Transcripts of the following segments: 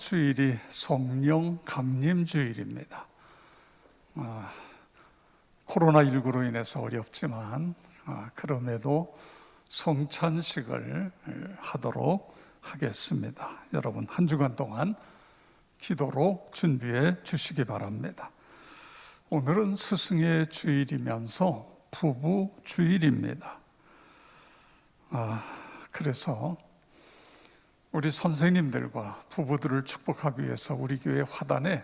주일이 성령 강림 주일입니다. 코로나19로 인해서 어렵지만 그럼에도 성찬식을 하도록 하겠습니다. 여러분 한 주간 동안 기도로 준비해 주시기 바랍니다. 오늘은 스승의 주일이면서 부부 주일입니다. 그래서 우리 선생님들과 부부들을 축복하기 위해서 우리 교회 화단에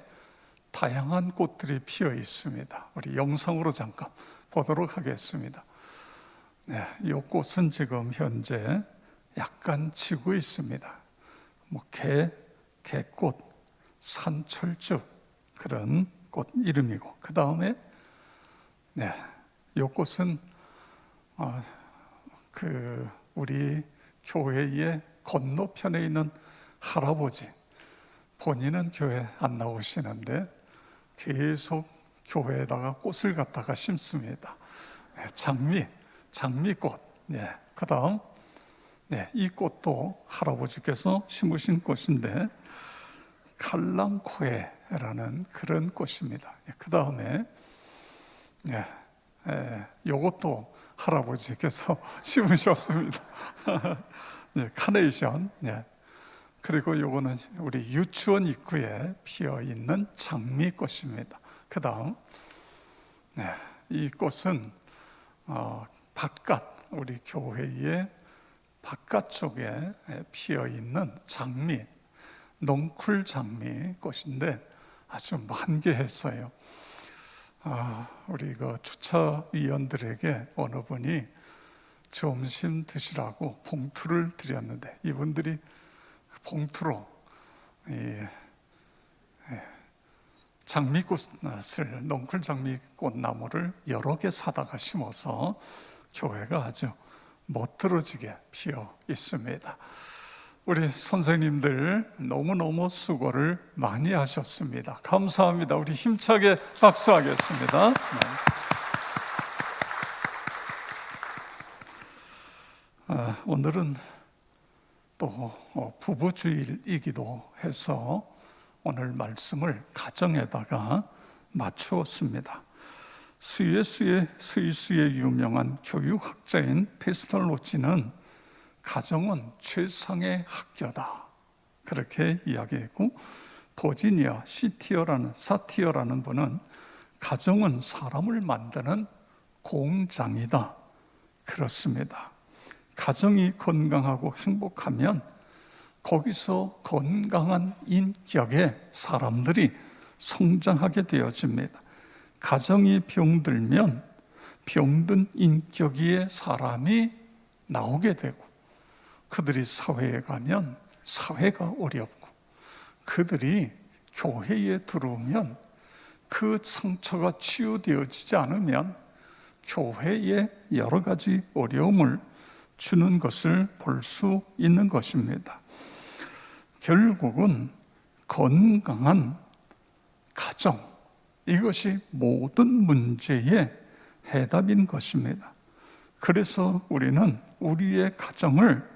다양한 꽃들이 피어 있습니다. 우리 영상으로 잠깐 보도록 하겠습니다. 네, 이 꽃은 지금 현재 약간 지고 있습니다. 개꽃, 산철쭉 그런 꽃 이름이고, 그 다음에 이 꽃은 우리 교회의 건너편에 있는 할아버지, 본인은 교회 안 나오시는데 계속 교회에다가 꽃을 갖다가 심습니다. 장미꽃. 그 다음 이 꽃도 할아버지께서 심으신 꽃인데 칼랑코에라는 그런 꽃입니다. 그 다음에 이것도 할아버지께서 심으셨습니다. 카네이션. 그리고 요거는 우리 유치원 입구에 피어 있는 장미꽃입니다. 그 다음 이 꽃은 우리 교회의 바깥 쪽에 피어 있는 장미, 넝쿨 장미 꽃인데 아주 만개했어요. 우리 주차위원들에게 어느 분이 점심 드시라고 봉투를 드렸는데 이분들이 봉투로 장미꽃을, 넝쿨 장미꽃 나무를 여러 개 사다가 심어서 교회가 아주 멋들어지게 피어 있습니다. 우리 선생님들 너무너무 수고를 많이 하셨습니다. 감사합니다. 우리 힘차게 박수하겠습니다. 오늘은 또 부부주일이기도 해서 오늘 말씀을 가정에다가 맞추었습니다. 스위스의 유명한 교육학자인 페스탈로치는 가정은 최상의 학교다 그렇게 이야기했고, 버지니아 사티어라는 분은 가정은 사람을 만드는 공장이다 그렇습니다. 가정이 건강하고 행복하면 거기서 건강한 인격의 사람들이 성장하게 되어집니다. 가정이 병들면 병든 인격의 사람이 나오게 되고, 그들이 사회에 가면 사회가 어렵고, 그들이 교회에 들어오면 그 상처가 치유되어지지 않으면 교회에 여러 가지 어려움을 주는 것을 볼 수 있는 것입니다. 결국은 건강한 가정, 이것이 모든 문제의 해답인 것입니다. 그래서 우리는 우리의 가정을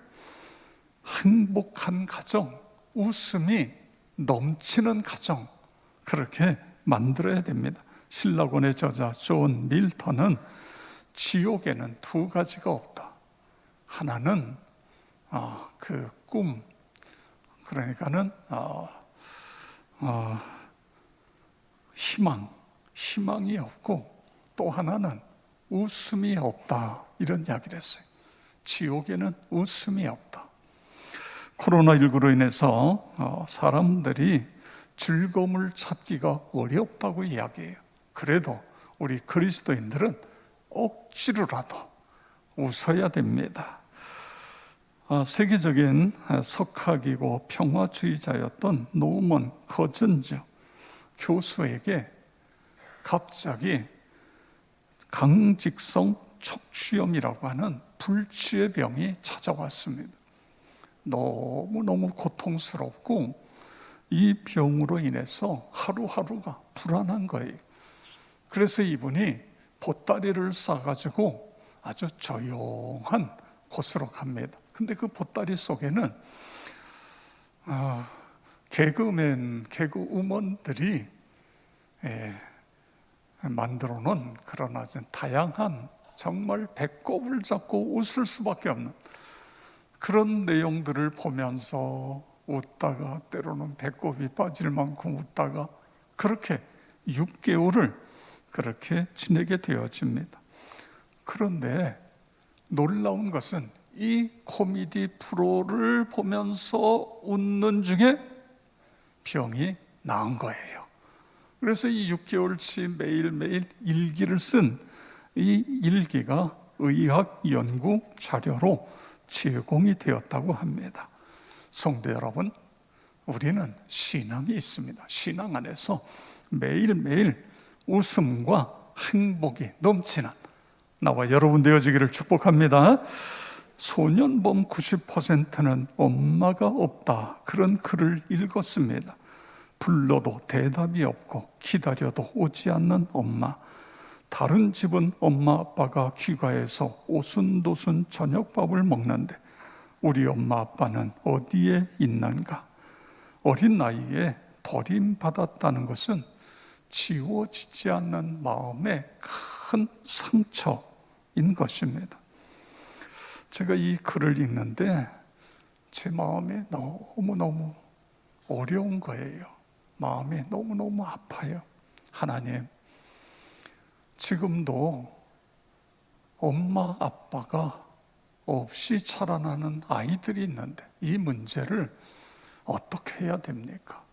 행복한 가정, 웃음이 넘치는 가정, 그렇게 만들어야 됩니다. 신라곤의 저자 존 밀턴은 지옥에는 두 가지가 없다. 하나는 꿈, 그러니까는 희망이 없고, 또 하나는 웃음이 없다, 이런 이야기를 했어요. 지옥에는 웃음이 없다. 코로나19로 인해서 사람들이 즐거움을 찾기가 어렵다고 이야기해요. 그래도 우리 그리스도인들은 억지로라도 웃어야 됩니다. 세계적인 석학이고 평화주의자였던 노먼 거즌즈 교수에게 갑자기 강직성 척추염이라고 하는 불치의 병이 찾아왔습니다. 너무너무 고통스럽고 이 병으로 인해서 하루하루가 불안한 거예요. 그래서 이분이 보따리를 싸가지고 아주 조용한 곳으로 갑니다. 근데 그 보따리 속에는 개그맨, 개그우먼들이 만들어 놓은 그러나 다양한 정말 배꼽을 잡고 웃을 수밖에 없는 그런 내용들을 보면서 웃다가 때로는 배꼽이 빠질 만큼 웃다가 그렇게 6개월을 그렇게 지내게 되어집니다. 그런데 놀라운 것은 이 코미디 프로를 보면서 웃는 중에 병이 나은 거예요. 그래서 이 6개월치 매일매일 일기를 쓴 이 일기가 의학 연구 자료로 제공이 되었다고 합니다. 성도 여러분, 우리는 신앙이 있습니다. 신앙 안에서 매일매일 웃음과 행복이 넘치는 나와 여러분 되어지기를 축복합니다. 소년범 90%는 엄마가 없다, 그런 글을 읽었습니다. 불러도 대답이 없고 기다려도 오지 않는 엄마. 다른 집은 엄마 아빠가 귀가해서 오순도순 저녁밥을 먹는데 우리 엄마 아빠는 어디에 있는가? 어린 나이에 버림받았다는 것은 지워지지 않는 마음의 큰 상처인 것입니다. 제가 이 글을 읽는데 제 마음이 너무너무 어려운 거예요. 마음이 너무너무 아파요. 하나님, 지금도 엄마 아빠가 없이 자라나는 아이들이 있는데 이 문제를 어떻게 해야 됩니까?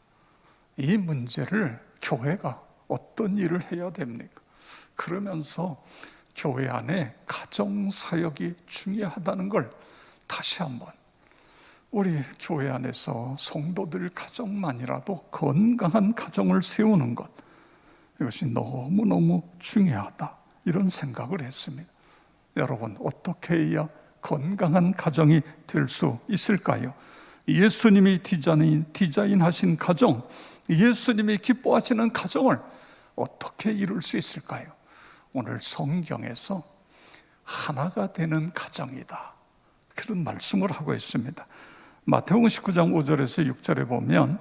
이 문제를 교회가 어떤 일을 해야 됩니까? 그러면서 교회 안에 가정사역이 중요하다는 걸 다시 한번 우리 교회 안에서 성도들 가정만이라도 건강한 가정을 세우는 것, 이것이 너무너무 중요하다, 이런 생각을 했습니다. 여러분, 어떻게 해야 건강한 가정이 될 수 있을까요? 예수님이 디자인하신 가정, 예수님이 기뻐하시는 가정을 어떻게 이룰 수 있을까요? 오늘 성경에서 하나가 되는 가정이다, 그런 말씀을 하고 있습니다. 마태복음 19장 5절에서 6절에 보면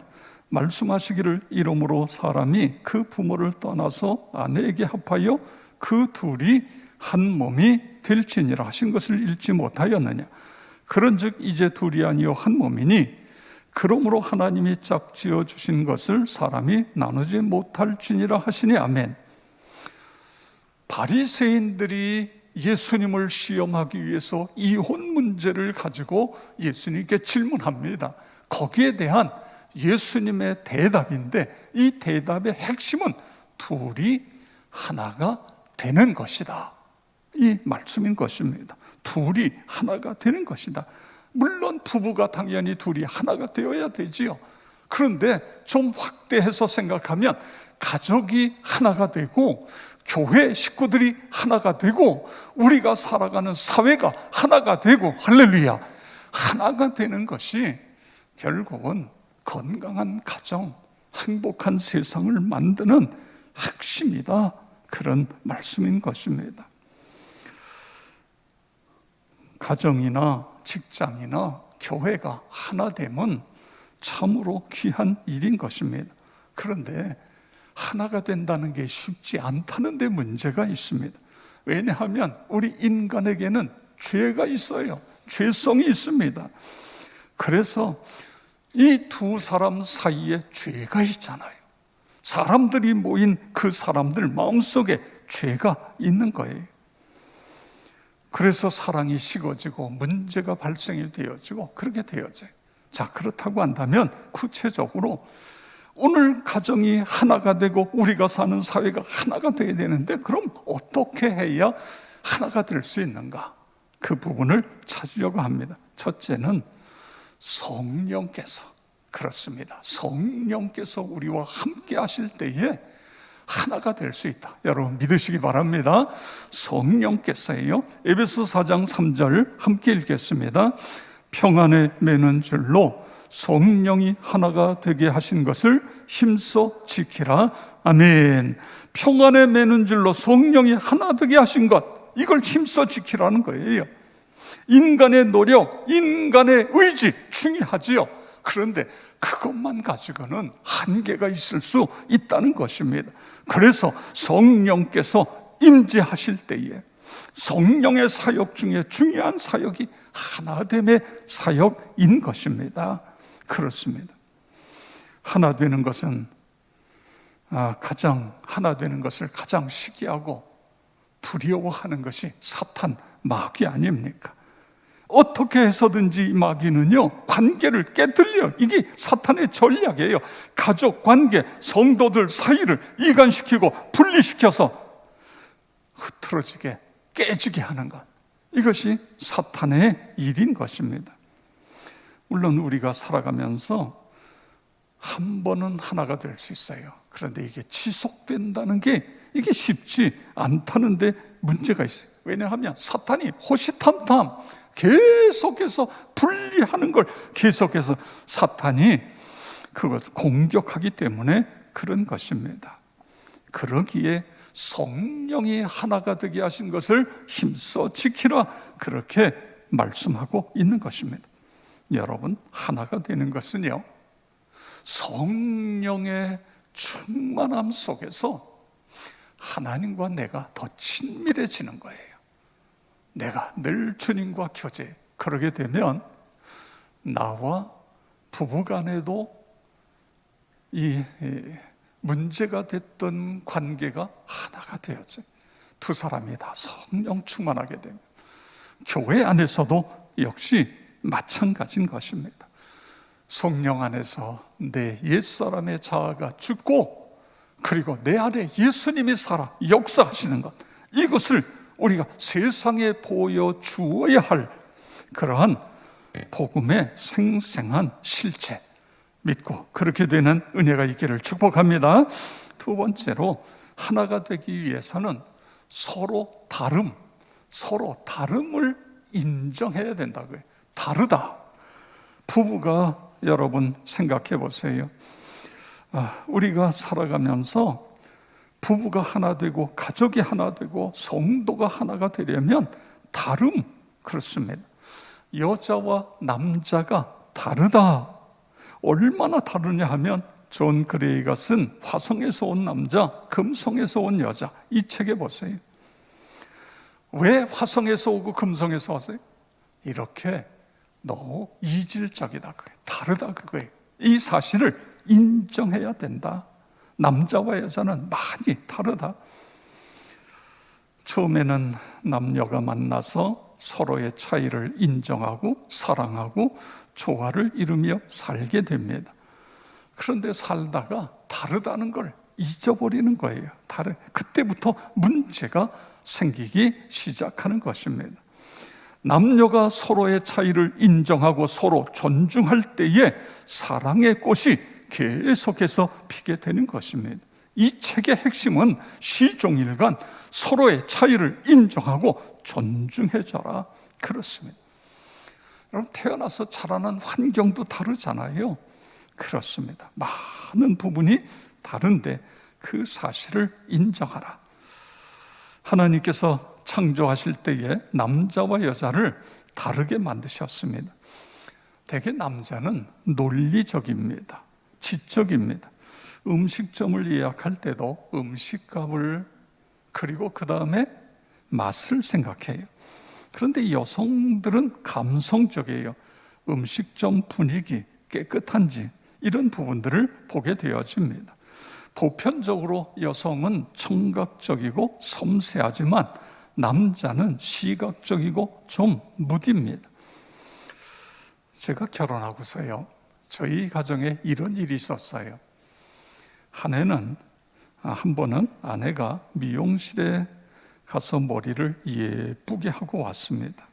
말씀하시기를 이러므로 사람이 그 부모를 떠나서 아내에게 합하여 그 둘이 한 몸이 될지니라 하신 것을 읽지 못하였느냐? 그런즉 이제 둘이 아니요 한 몸이니 그러므로 하나님이 짝지어 주신 것을 사람이 나누지 못할지니라 하시니 아멘. 바리새인들이 예수님을 시험하기 위해서 이혼 문제를 가지고 예수님께 질문합니다. 거기에 대한 예수님의 대답인데 이 대답의 핵심은 둘이 하나가 되는 것이다, 이 말씀인 것입니다. 둘이 하나가 되는 것이다. 물론 부부가 당연히 둘이 하나가 되어야 되지요. 그런데 좀 확대해서 생각하면 가족이 하나가 되고 교회 식구들이 하나가 되고 우리가 살아가는 사회가 하나가 되고, 할렐루야, 하나가 되는 것이 결국은 건강한 가정, 행복한 세상을 만드는 핵심이다, 그런 말씀인 것입니다. 가정이나 직장이나 교회가 하나 되면 참으로 귀한 일인 것입니다. 그런데 하나가 된다는 게 쉽지 않다는 데 문제가 있습니다. 왜냐하면 우리 인간에게는 죄가 있어요. 죄성이 있습니다. 그래서 이 두 사람 사이에 죄가 있잖아요. 사람들이 모인 그 사람들 마음속에 죄가 있는 거예요. 그래서 사랑이 식어지고 문제가 발생이 되어지고 그렇게 되어져요. 자, 그렇다고 한다면 구체적으로 오늘 가정이 하나가 되고 우리가 사는 사회가 하나가 되어야 되는데 그럼 어떻게 해야 하나가 될 수 있는가? 그 부분을 찾으려고 합니다. 첫째는 성령께서, 그렇습니다, 성령께서 우리와 함께 하실 때에 하나가 될 수 있다. 여러분 믿으시기 바랍니다. 성령께서요, 에베소 4장 3절 함께 읽겠습니다. 평안에 매는 줄로 성령이 하나가 되게 하신 것을 힘써 지키라. 아멘. 평안에 매는 줄로 성령이 하나 되게 하신 것, 이걸 힘써 지키라는 거예요. 인간의 노력, 인간의 의지 중요하지요. 그런데 그것만 가지고는 한계가 있을 수 있다는 것입니다. 그래서 성령께서 임재하실 때에 성령의 사역 중에 중요한 사역이 하나됨의 사역인 것입니다. 그렇습니다. 하나 되는 것은 하나 되는 것을 가장 시기하고 두려워하는 것이 사탄 마귀 아닙니까? 어떻게 해서든지 이 마귀는요, 관계를 깨뜨려. 이게 사탄의 전략이에요. 가족 관계, 성도들 사이를 이간시키고 분리시켜서 흐트러지게, 깨지게 하는 것. 이것이 사탄의 일인 것입니다. 물론 우리가 살아가면서 한 번은 하나가 될 수 있어요. 그런데 이게 지속된다는 게 이게 쉽지 않다는 데 문제가 있어요. 왜냐하면 사탄이 호시탐탐 계속해서 분리하는 걸 계속해서 사탄이 그것을 공격하기 때문에 그런 것입니다. 그러기에 성령이 하나가 되게 하신 것을 힘써 지키라, 그렇게 말씀하고 있는 것입니다. 여러분, 하나가 되는 것은요, 성령의 충만함 속에서 하나님과 내가 더 친밀해지는 거예요. 내가 늘 주님과 교제, 그러게 되면 나와 부부간에도 이 문제가 됐던 관계가 하나가 되었죠. 두 사람이 다 성령 충만하게 되면 교회 안에서도 역시 마찬가지인 것입니다. 성령 안에서 내 옛사람의 자아가 죽고, 그리고 내 안에 예수님이 살아 역사하시는 것, 이것을 우리가 세상에 보여주어야 할 그러한 복음의 생생한 실체 믿고 그렇게 되는 은혜가 있기를 축복합니다. 두 번째로, 하나가 되기 위해서는 서로 다름을 인정해야 된다고요. 다르다. 부부가 여러분 생각해 보세요. 우리가 살아가면서 부부가 하나 되고 가족이 하나 되고 성도가 하나가 되려면 그렇습니다. 여자와 남자가 다르다. 얼마나 다르냐 하면 존 그레이가 쓴 화성에서 온 남자, 금성에서 온 여자, 이 책에 보세요. 왜 화성에서 오고 금성에서 왔어요? 이렇게 너무 이질적이다, 다르다, 그거예요. 이 사실을 인정해야 된다. 남자와 여자는 많이 다르다. 처음에는 남녀가 만나서 서로의 차이를 인정하고 사랑하고 조화를 이루며 살게 됩니다. 그런데 살다가 다르다는 걸 잊어버리는 거예요. 그때부터 문제가 생기기 시작하는 것입니다. 남녀가 서로의 차이를 인정하고 서로 존중할 때에 사랑의 꽃이 계속해서 피게 되는 것입니다. 이 책의 핵심은 시종일관 서로의 차이를 인정하고 존중해줘라, 그렇습니다. 여러분, 태어나서 자라는 환경도 다르잖아요. 그렇습니다. 많은 부분이 다른데 그 사실을 인정하라. 하나님께서 창조하실 때에 남자와 여자를 다르게 만드셨습니다. 대개 남자는 논리적입니다. 지적입니다. 음식점을 예약할 때도 음식값을, 그리고 그 다음에 맛을 생각해요. 그런데 여성들은 감성적이에요. 음식점 분위기, 깨끗한지, 이런 부분들을 보게 되어집니다. 보편적으로 여성은 청각적이고 섬세하지만 남자는 시각적이고 좀 무딥니다. 제가 결혼하고서요, 저희 가정에 이런 일이 있었어요. 한 번은 아내가 미용실에 가서 머리를 예쁘게 하고 왔습니다.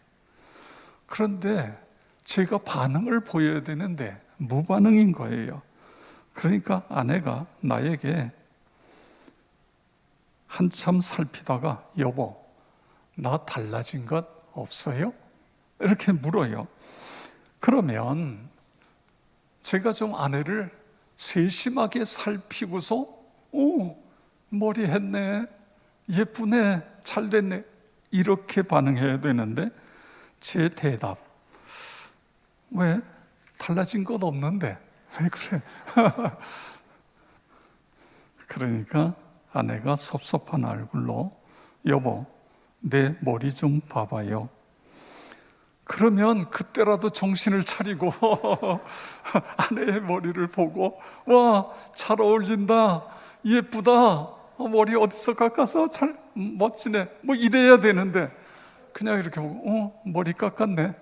그런데 제가 반응을 보여야 되는데 무반응인 거예요. 그러니까 아내가 나에게 한참 살피다가, 여보, 나 달라진 것 없어요? 이렇게 물어요. 그러면 제가 좀 아내를 세심하게 살피고서, 오, 머리 했네, 예쁘네, 잘 됐네, 이렇게 반응해야 되는데 제 대답, 왜? 달라진 것 없는데 왜 그래? 그러니까 아내가 섭섭한 얼굴로 여보, 내 머리 좀 봐봐요. 그러면 그때라도 정신을 차리고 아내의 머리를 보고 와, 잘 어울린다, 예쁘다, 머리 어디서 깎아서 잘 멋지네, 뭐 이래야 되는데 그냥 이렇게 보고 머리 깎았네.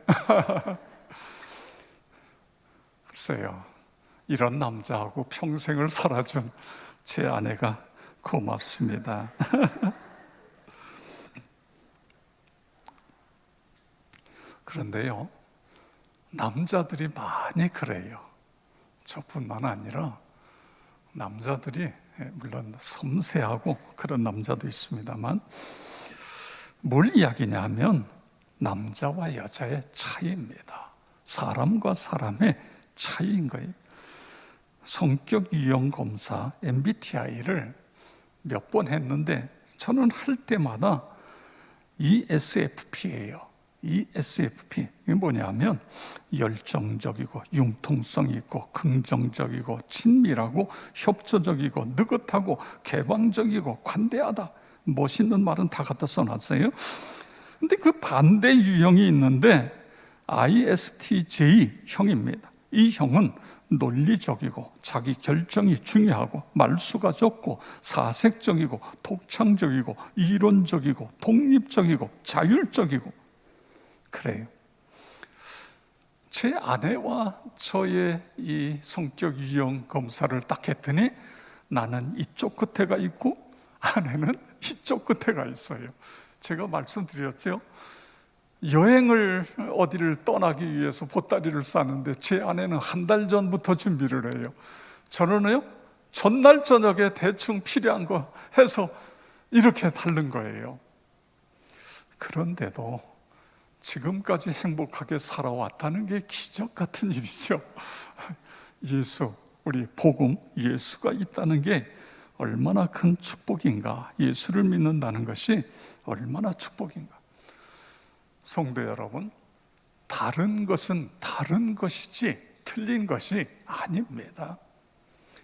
글쎄요, 이런 남자하고 평생을 살아준 제 아내가 고맙습니다. 그런데요, 남자들이 많이 그래요. 저뿐만 아니라 남자들이, 물론 섬세하고 그런 남자도 있습니다만, 뭘 이야기냐 하면 남자와 여자의 차이입니다. 사람과 사람의 차이인 거예요. 성격 유형 검사 MBTI를 몇 번 했는데 저는 할 때마다 ESFP예요. ESFP, 이게 뭐냐면 열정적이고 융통성이 있고 긍정적이고 친밀하고 협조적이고 느긋하고 개방적이고 관대하다. 멋있는 말은 다 갖다 써놨어요. 근데 그 반대 유형이 있는데 ISTJ형입니다. 이 형은 논리적이고 자기 결정이 중요하고 말수가 적고 사색적이고 독창적이고 이론적이고 독립적이고 자율적이고 그래요. 제 아내와 저의 이 성격 유형 검사를 딱 했더니 나는 이쪽 끝에가 있고 아내는 이쪽 끝에가 있어요. 제가 말씀드렸죠. 여행을 어디를 떠나기 위해서 보따리를 싸는데 제 아내는 한 달 전부터 준비를 해요. 저는요, 전날 저녁에 대충 필요한 거 해서 이렇게 다른 거예요. 그런데도 지금까지 행복하게 살아왔다는 게 기적 같은 일이죠. 예수, 우리 복음, 예수가 있다는 게 얼마나 큰 축복인가. 예수를 믿는다는 것이 얼마나 축복인가. 성도 여러분, 다른 것은 다른 것이지 틀린 것이 아닙니다.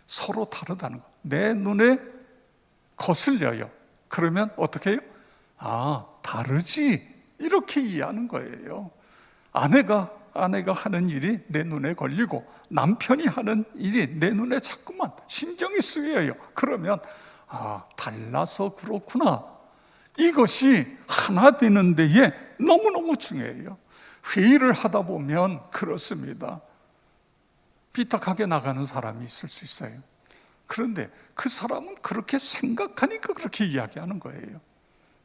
서로 다르다는 것. 내 눈에 거슬려요. 그러면 어떻게 해요? 아, 다르지. 이렇게 이해하는 거예요. 아내가 하는 일이 내 눈에 걸리고 남편이 하는 일이 내 눈에 자꾸만 신경이 쓰여요. 그러면 아, 달라서 그렇구나. 이것이 하나 되는 데에 너무너무 중요해요. 회의를 하다 보면 그렇습니다. 삐딱하게 나가는 사람이 있을 수 있어요. 그런데 그 사람은 그렇게 생각하니까 그렇게 이야기하는 거예요.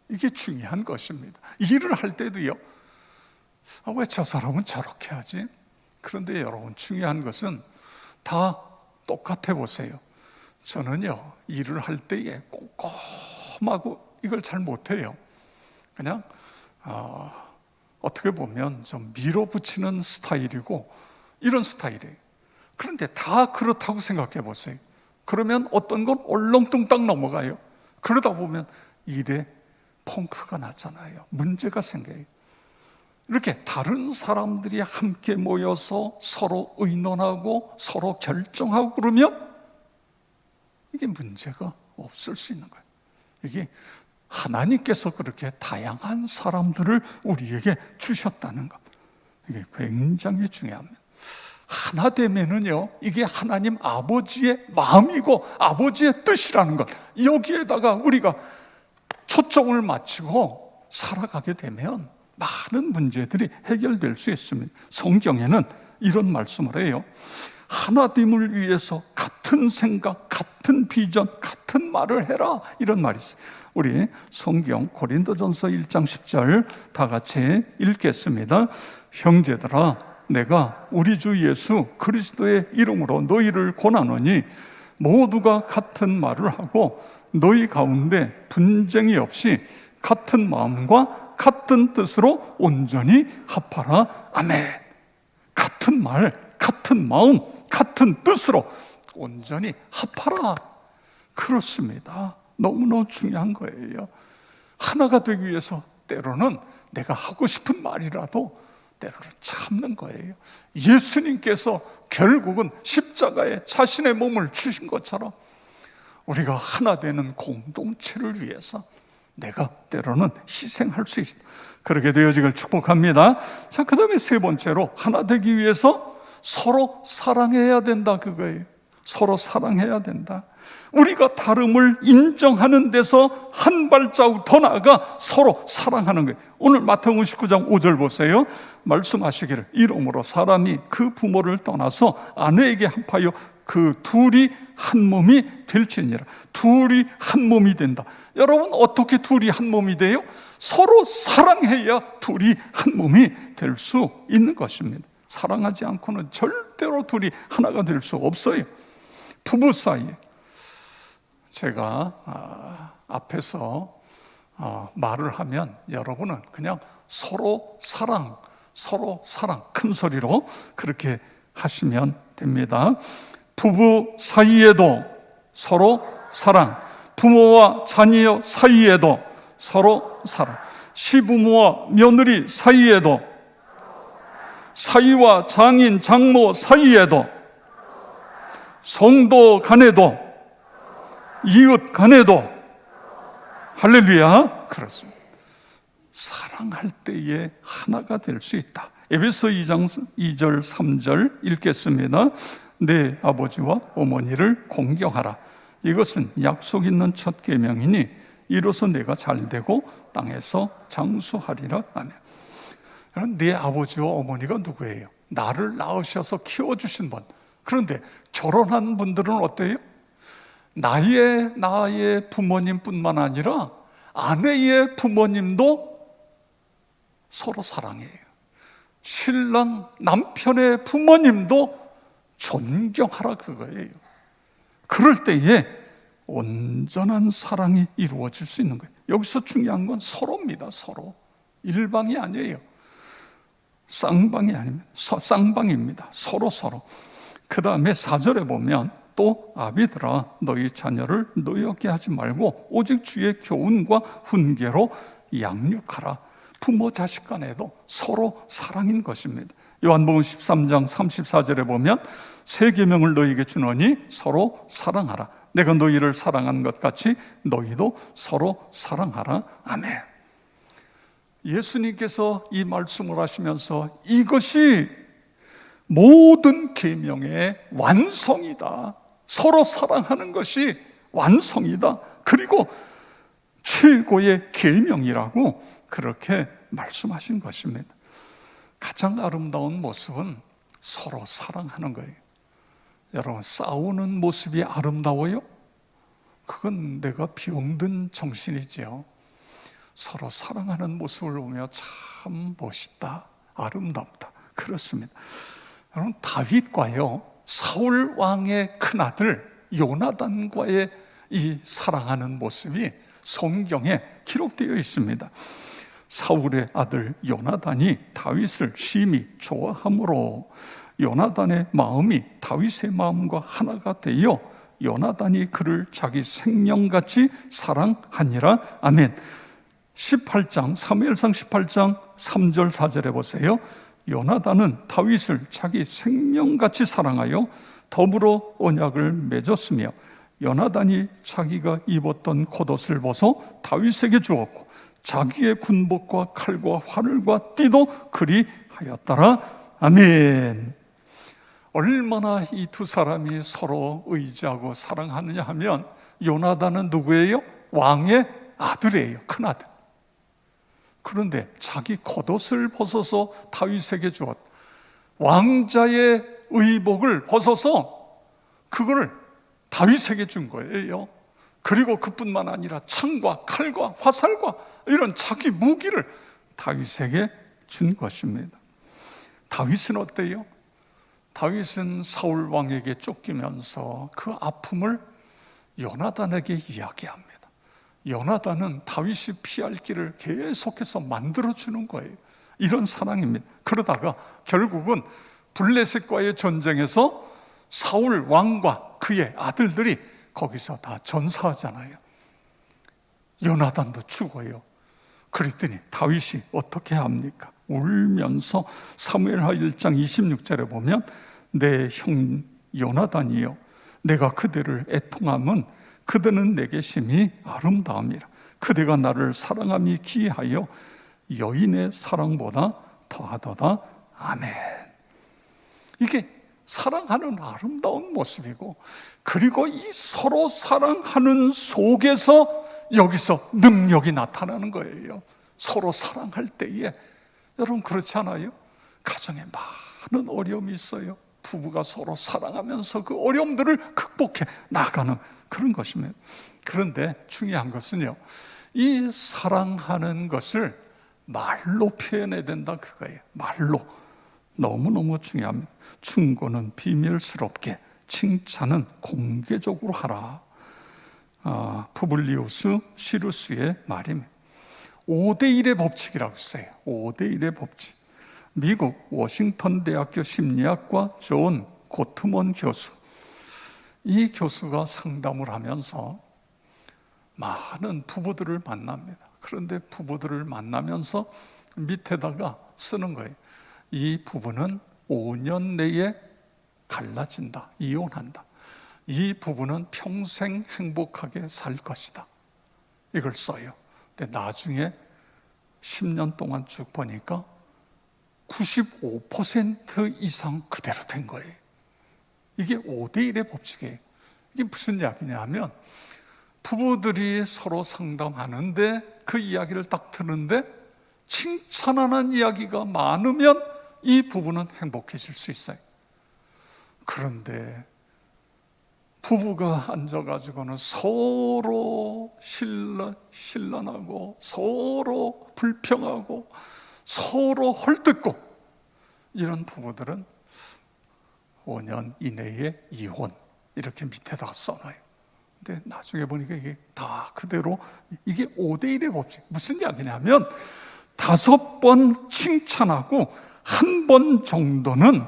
이게 중요한 것입니다. 일을 할 때도요, 왜 저 사람은 저렇게 하지? 그런데 여러분, 중요한 것은 다 똑같아 보세요. 저는요, 일을 할 때에 꼼꼼하고 이걸 잘 못해요. 그냥 어떻게 보면 좀 밀어붙이는 스타일이고 이런 스타일이에요. 그런데 다 그렇다고 생각해 보세요. 그러면 어떤 건 얼렁뚱땅 넘어가요. 그러다 보면 일에 펑크가 나잖아요. 문제가 생겨요. 이렇게 다른 사람들이 함께 모여서 서로 의논하고 서로 결정하고 그러면 이게 문제가 없을 수 있는 거예요. 이게 하나님께서 그렇게 다양한 사람들을 우리에게 주셨다는 것, 이게 굉장히 중요합니다. 하나 되면은요, 이게 하나님 아버지의 마음이고 아버지의 뜻이라는 것, 여기에다가 우리가 초점을 맞추고 살아가게 되면 많은 문제들이 해결될 수 있습니다. 성경에는 이런 말씀을 해요. 하나됨을 위해서 같은 생각, 같은 비전, 같은 말을 해라, 이런 말이 있어요. 우리 성경 고린도전서 1장 10절 다 같이 읽겠습니다. 형제들아, 내가 우리 주 예수 그리스도의 이름으로 너희를 권하노니 모두가 같은 말을 하고 너희 가운데 분쟁이 없이 같은 마음과 같은 뜻으로 온전히 합하라. 아멘. 같은 말, 같은 마음, 같은 뜻으로 온전히 합하라. 그렇습니다. 너무너무 중요한 거예요. 하나가 되기 위해서 때로는 내가 하고 싶은 말이라도 때로는 참는 거예요. 예수님께서 결국은 십자가에 자신의 몸을 주신 것처럼 우리가 하나 되는 공동체를 위해서 내가 때로는 희생할 수 있다. 그렇게 되어지길 축복합니다. 자, 그 다음에 세 번째로 하나 되기 위해서 서로 사랑해야 된다, 그거예요. 서로 사랑해야 된다. 우리가 다름을 인정하는 데서 한 발자국 더 나아가 서로 사랑하는 거예요. 오늘 마태복음 19장 5절 보세요. 말씀하시기를 이러므로 사람이 그 부모를 떠나서 아내에게 합하여 그 둘이 한 몸이 될지니라. 둘이 한 몸이 된다. 여러분, 어떻게 둘이 한 몸이 돼요? 서로 사랑해야 둘이 한 몸이 될 수 있는 것입니다. 사랑하지 않고는 절대로 둘이 하나가 될 수 없어요. 부부 사이에 제가 앞에서 말을 하면 여러분은 그냥 서로 사랑 큰 소리로 그렇게 하시면 됩니다. 부부 사이에도 서로 사랑, 부모와 자녀 사이에도 서로 사랑, 시부모와 며느리 사이에도, 사위와 장인 장모 사이에도, 성도 간에도, 이웃 간에도. 할렐루야. 그렇습니다. 사랑할 때에 하나가 될 수 있다. 에베소 2장 2절 3절 읽겠습니다. 내 아버지와 어머니를 공경하라. 이것은 약속 있는 첫 계명이니 이로써 내가 잘되고 땅에서 장수하리라. 아멘. 내 아버지와 어머니가 누구예요? 나를 낳으셔서 키워주신 분. 그런데 결혼한 분들은 어때요? 나의 부모님뿐만 아니라 아내의 부모님도 서로 사랑해요. 신랑 남편의 부모님도 존경하라, 그거예요. 그럴 때에 온전한 사랑이 이루어질 수 있는 거예요. 여기서 중요한 건 서로입니다. 서로. 일방이 아니에요. 쌍방이 아닙니다. 쌍방입니다. 서로. 그 다음에 4절에 보면 또 아비들아 너희 자녀를 노엽게 하지 말고 오직 주의 교훈과 훈계로 양육하라. 부모 자식 간에도 서로 사랑인 것입니다. 요한복음 13장 34절에 보면 새 계명을 너희에게 주노니 서로 사랑하라. 내가 너희를 사랑한 것 같이 너희도 서로 사랑하라. 아멘. 예수님께서 이 말씀을 하시면서 이것이 모든 계명의 완성이다. 서로 사랑하는 것이 완성이다. 그리고 최고의 계명이라고 그렇게 말씀하신 것입니다. 가장 아름다운 모습은 서로 사랑하는 거예요. 여러분, 싸우는 모습이 아름다워요? 그건 내가 병든 정신이지요. 서로 사랑하는 모습을 보며 참 멋있다, 아름답다. 그렇습니다. 여러분, 다윗과요, 사울 왕의 큰아들 요나단과의 이 사랑하는 모습이 성경에 기록되어 있습니다. 사울의 아들 요나단이 다윗을 심히 좋아하므로 요나단의 마음이 다윗의 마음과 하나가 되어 요나단이 그를 자기 생명같이 사랑하니라. 아멘. 18장 사무엘상 18장 3절 4절에 보세요. 요나단은 다윗을 자기 생명같이 사랑하여 더불어 언약을 맺었으며 요나단이 자기가 입었던 겉옷을 벗어 다윗에게 주었고 자기의 군복과 칼과 활과 띠도 그리하였더라. 아멘. 얼마나 이 두 사람이 서로 의지하고 사랑하느냐 하면 요나단은 누구예요? 왕의 아들이에요. 큰아들. 그런데 자기 겉옷을 벗어서 다윗에게 주었다. 왕자의 의복을 벗어서 그거를 다윗에게 준 거예요. 그리고 그뿐만 아니라 창과 칼과 화살과 이런 자기 무기를 다윗에게 준 것입니다. 다윗은 어때요? 다윗은 사울 왕에게 쫓기면서 그 아픔을 요나단에게 이야기합니다. 요나단은 다윗이 피할 길을 계속해서 만들어주는 거예요. 이런 사랑입니다. 그러다가 결국은 블레셋과의 전쟁에서 사울 왕과 그의 아들들이 거기서 다 전사하잖아요. 요나단도 죽어요. 그랬더니 다윗이 어떻게 합니까? 울면서 사무엘하 1장 26절에 보면 내 형 요나단이여 내가 그대를 애통함은 그대는 내게 심히 아름다움이라. 그대가 나를 사랑함이 기하여 여인의 사랑보다 더하도다. 아멘. 이게 사랑하는 아름다운 모습이고, 그리고 이 서로 사랑하는 속에서 여기서 능력이 나타나는 거예요. 서로 사랑할 때에, 여러분 그렇지 않아요? 가정에 많은 어려움이 있어요. 부부가 서로 사랑하면서 그 어려움들을 극복해 나가는 그런 것입니다. 그런데 중요한 것은요, 이 사랑하는 것을 말로 표현해야 된다, 그거예요. 말로. 너무너무 중요합니다. 충고는 비밀스럽게, 칭찬은 공개적으로 하라. 푸블리우스 시루스의 말입니다. 5대1의 법칙이라고 써요. 5대1의 법칙. 미국 워싱턴 대학교 심리학과 존 고트먼 교수, 이 교수가 상담을 하면서 많은 부부들을 만납니다. 그런데 부부들을 만나면서 밑에다가 쓰는 거예요. 이 부부는 5년 내에 갈라진다, 이혼한다. 이 부부는 평생 행복하게 살 것이다. 이걸 써요. 근데 나중에 10년 동안 쭉 보니까 95% 이상 그대로 된 거예요. 이게 5대1의 법칙이에요. 이게 무슨 이야기냐 하면, 부부들이 서로 상담하는데 그 이야기를 딱 듣는데 칭찬하는 이야기가 많으면 이 부부는 행복해질 수 있어요. 그런데 부부가 앉아가지고는 서로 신란하고 서로 불평하고 서로 헐뜯고, 이런 부부들은 5년 이내에 이혼, 이렇게 밑에다가 써놔요. 근데 나중에 보니까 이게 다 그대로, 이게 5대1의 법칙. 무슨 이야기냐면 5번 칭찬하고 1번 정도는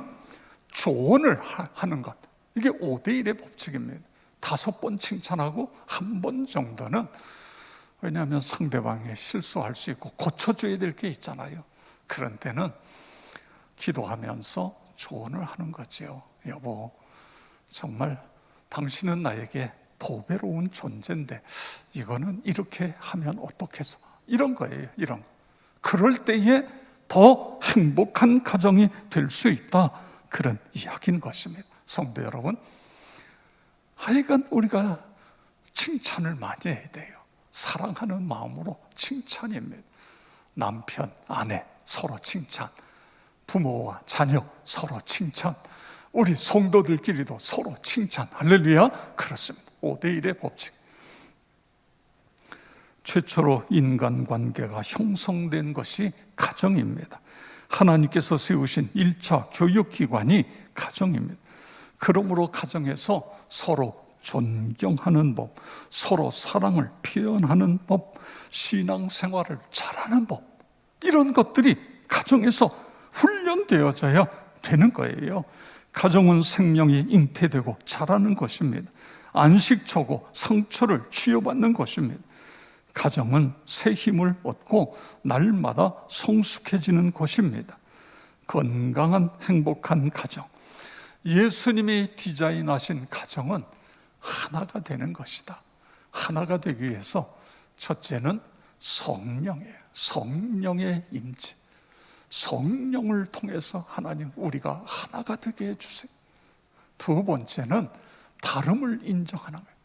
조언을 하는 것. 이게 5대1의 법칙입니다. 5번 칭찬하고 1번 정도는, 왜냐하면 상대방이 실수할 수 있고 고쳐줘야 될 게 있잖아요. 그런 때는 기도하면서 조언을 하는 거지요. 여보, 정말 당신은 나에게 보배로운 존재인데 이거는 이렇게 하면 어떻겠어? 이런 거예요. 이런 거. 그럴 때에 더 행복한 가정이 될 수 있다, 그런 이야기인 것입니다. 성도 여러분, 하여간 우리가 칭찬을 많이 해야 돼요. 사랑하는 마음으로 칭찬입니다. 남편, 아내 서로 칭찬, 부모와 자녀 서로 칭찬, 우리 성도들끼리도 서로 칭찬. 할렐루야. 그렇습니다. 5대1의 법칙. 최초로 인간관계가 형성된 것이 가정입니다. 하나님께서 세우신 1차 교육기관이 가정입니다. 그러므로 가정에서 서로 존경하는 법, 서로 사랑을 표현하는 법, 신앙생활을 잘하는 법, 이런 것들이 가정에서 훈련되어져야 되는 거예요. 가정은 생명이 잉태되고 자라는 것입니다. 안식처고 상처를 치유받는 것입니다. 가정은 새 힘을 얻고 날마다 성숙해지는 곳입니다. 건강한 행복한 가정, 예수님이 디자인하신 가정은 하나가 되는 것이다. 하나가 되기 위해서 첫째는 성령이에요. 성령의 임재. 성령을 통해서 하나님, 우리가 하나가 되게 해주세요. 두 번째는 다름을 인정하는 거예요.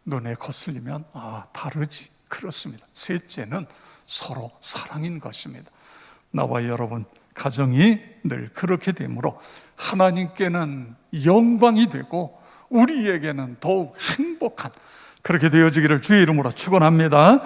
눈에 거슬리면 다르지, 그렇습니다. 셋째는 서로 사랑인 것입니다. 나와 여러분 가정이 늘 그렇게 되므로 하나님께는 영광이 되고 우리에게는 더욱 행복한, 그렇게 되어지기를 주의 이름으로 축원합니다.